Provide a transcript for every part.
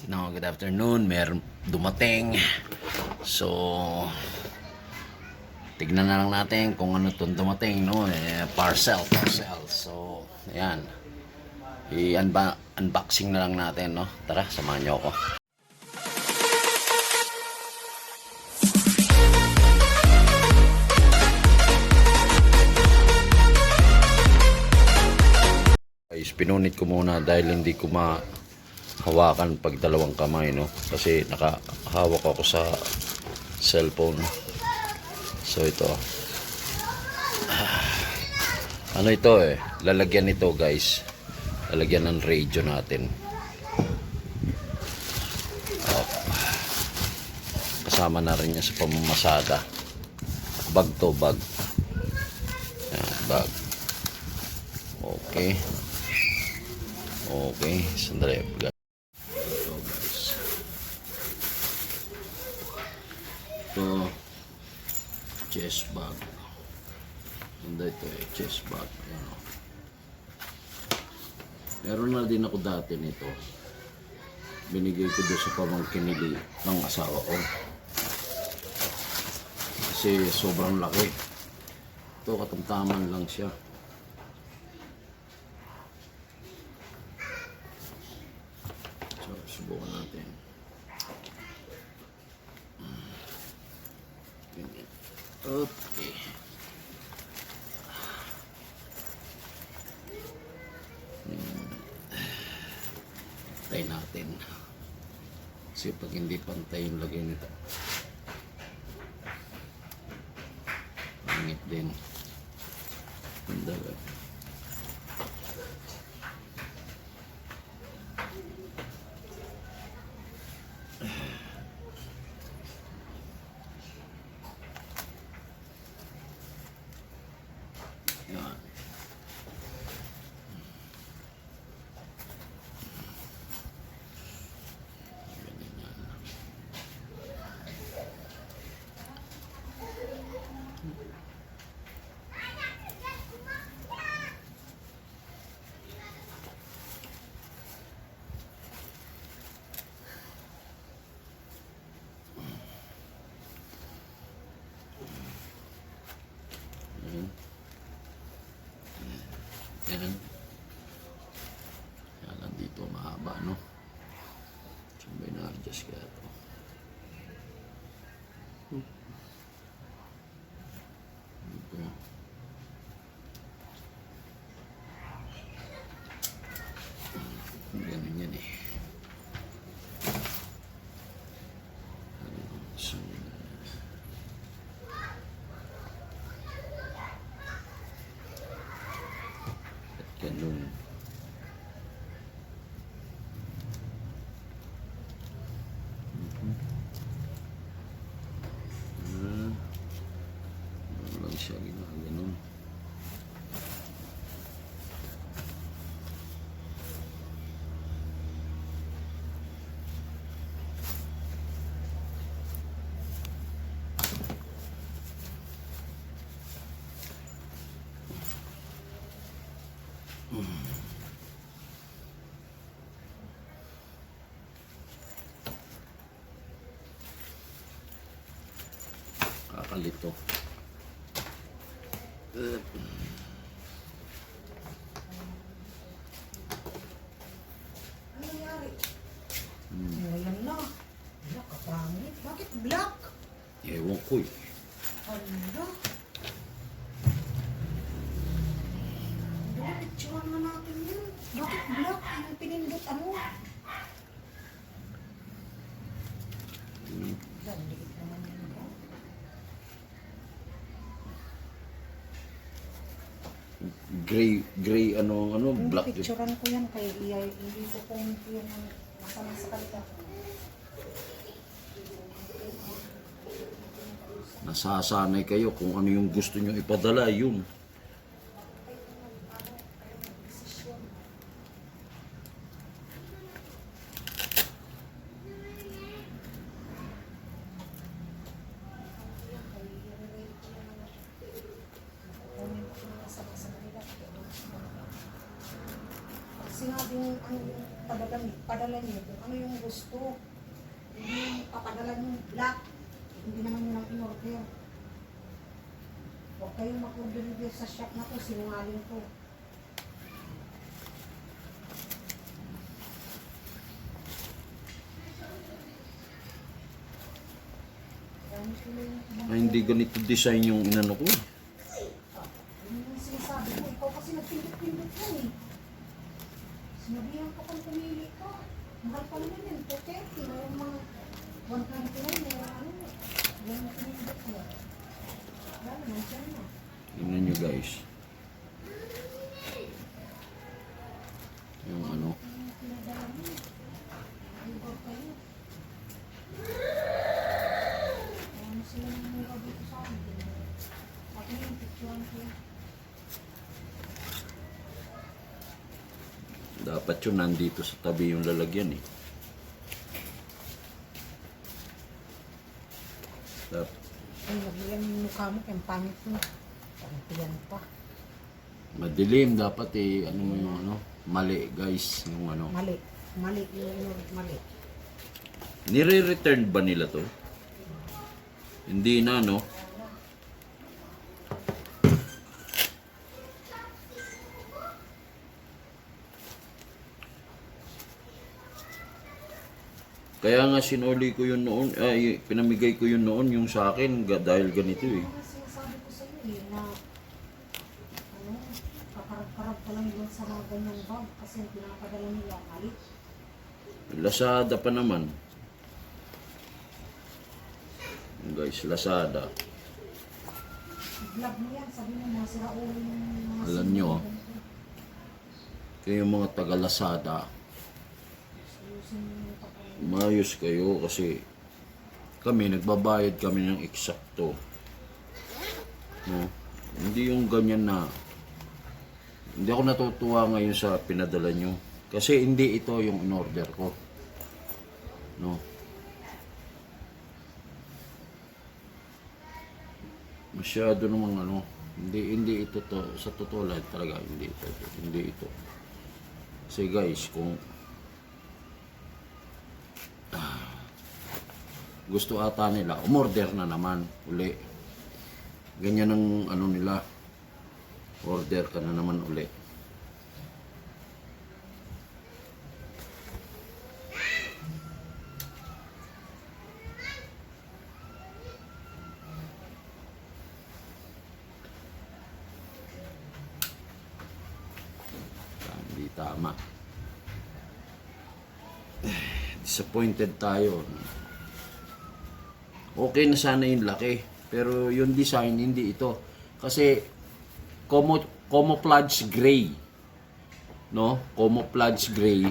No, good afternoon. Meron dumating. So, tignan na lang natin kung ano itong dumating, no? Parcel. So, ayan. I-unboxing na lang natin, no? Tara, samahan niyo ako. Guys, pinunit ko muna dahil hindi ko hawakan pag dalawang kamay, no? Kasi nakahawak ako sa cellphone. So ito, ano ito lalagyan nito, guys, lalagyan ng radio natin. Kasama na rin niya sa pamamasada. Bag to, bag. Yan, bag. Okay, sandali. Ito, guys. Ito, chest bag. Ganda ito chest bag. Ayan, o. Meron na din ako dati nito. Binigay ko doon sa pamangkin ng asawa ko. Kasi sobrang laki. Ito, katamtaman lang siya. So, subukan natin. Okay. Pantay natin. Kasi pag hindi pantay yung lagay nito, pangit din. Pandala. Yan. Yan. Kaya lang dito mahaba, no? Sabay na-adjust kaya ito. Dito. Ganun yan So, ganun. Ano lang siya ginaganon. Kakalito. Ayan na. Black, kapangit. Bakit black? Ewan ko Hala. Black, picturean na natin yun. Bakit black? Yung pinindot ano? Liit naman yun, bro. Gray ano Hindi, black. picturean ko yan kaya hindi ko kung yung masama sa kalita. Nasasanay kayo kung ano yung gusto nyo ipadala, yun. Sinabing ano yung padala niyo kung ano yung gusto. Hindi yung papadala niyo black. Hindi naman yun ang in-order. Huwag kayong mag-order dito sa shop na to, sinungaling to. Dami sila yung ibang- Ay, hindi ganito design yung inano ko. Yun yung sinasabi ko, ikaw kasi nagpindot-pindot yan eh. Sinabihan ka pang pumili ka. Mahal pa naman yan, 230. Mayroong mga 129, mayroong ano. Yan yung pinindot mo. Wala naman siya na. Tingnan nyo guys. Yung ano. Yung pinadala mo. Ibang kayo. Ano sila yung mura dito sa akin. Ako yung picturean ko. Dapat yun nandito sa tabi yung lalagyan eh. Dapat. Ay, nagbilan yung mukha mo, kaya pangit mo. Parang piyan pa. Madilim dapat eh. Ano mo yung ano. Mali guys. Yung ano. Mali. Mali yung mali. Nire-return ba nila to? Hindi na no? Kaya nga sinuli ko yun noon, ay pinamigay ko yun noon yung sa akin dahil ganito eh. Ano sinasabi ko sa iyo eh, na ano, kakarap-karap ka lang yun sa mga ganyang bag kasi ang pinapadala nila mali. Lazada pa naman. Guys, Lazada. Vlog mo yan, sabi mo mga siraulo yung mga Alam nyo, kayo mga taga Lazada, ayusin mo yung pagkain. maayos kayo kasi kami, nagbabayad kami ng eksakto. No? Hindi yung ganyan na, hindi ako natutuwa ngayon sa pinadala nyo. Kasi hindi ito yung in-order ko. No? Masyado namang ano, hindi ito to, sa totoo lang talaga, hindi ito. Kasi guys, kung gusto ata nila, umorder na naman uli. Ganyan ang ano nila. Order ka na naman uli. Hindi tama. Disappointed tayo. Okay na sana yung laki. Pero yung design, hindi ito. Kasi, camouflage gray. No? Camouflage gray,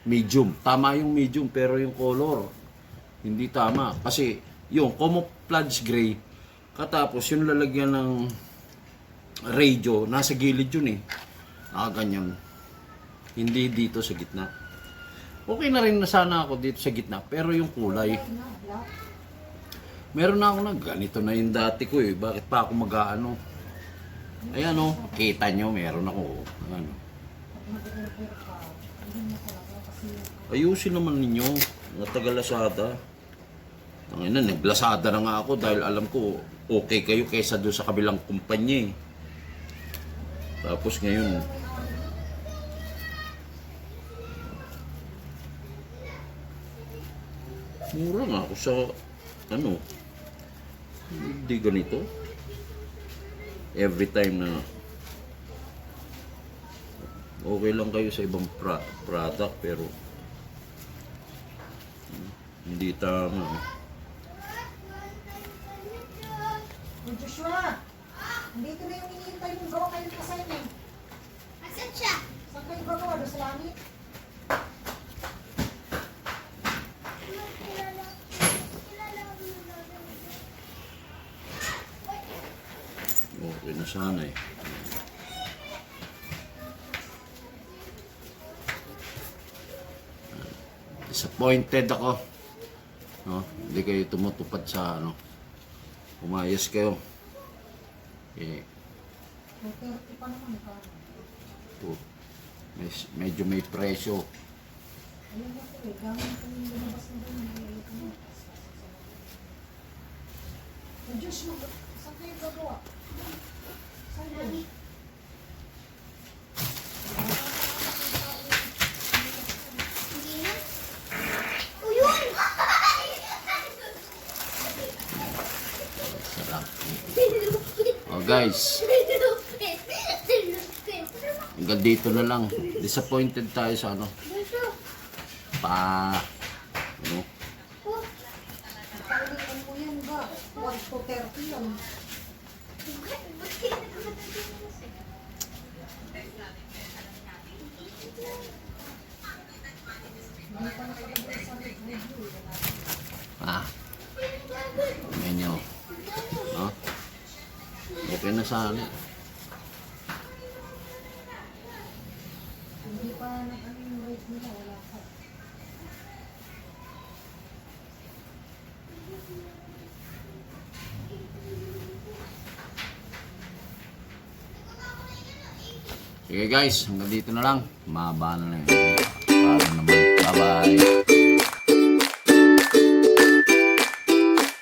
medium. Tama yung medium, pero yung color, hindi tama. Kasi, yung camouflage gray, katapos yung lalagyan ng radio, nasa gilid yun eh. Ganyan. Hindi dito sa gitna. Okay na rin na sana ako dito sa gitna, pero yung kulay, Na, black. meron na ako na ganito na yung dati ko eh. Bakit pa ako mag-ano? Ayan o, kita nyo, meron ako. Ano. Pag mag-order ka, hindi mo talaga kasi Ayusin naman ninyo, mga taga-Lazada. Tangina, nag-Lazada na nga ako dahil alam ko okay kayo kaysa doon sa kabilang kumpanya eh. Tapos ngayon, mura nga ako sa ano, hindi ganito. Every time na okay lang kayo sa ibang product pero hindi tama. Uy, Joshua! Andito na yung hinihintay mong gawa kayo ng assignment. Asan siya? Saan kayo gagawa? Doon sa langit? Okay na sana eh. Disappointed ako. No? Hindi kayo tumutupad sa ano. Umayos kayo. Eh, 230 pa naman ka. ito. Medyo may presyo. Ayun na po eh, gamit ko yung lumabas na doon. Nalilito mo. Oh, Diyos mo, saan kayo gagawa? Saan doon? Hindi na. Oh, yun! Sarap. Oh guys, hanggang dito na lang. Disappointed tayo sa ano. Ano? Paulitan mo yan ba? 1 to 30 yan. Hindi pa nakalagay sa review. Menu. No? Okay na sana. Hindi pa nag-ano yung rate nila, wala pa. Sige guys, hanggang dito na lang. Mahaba na lang. Para naman.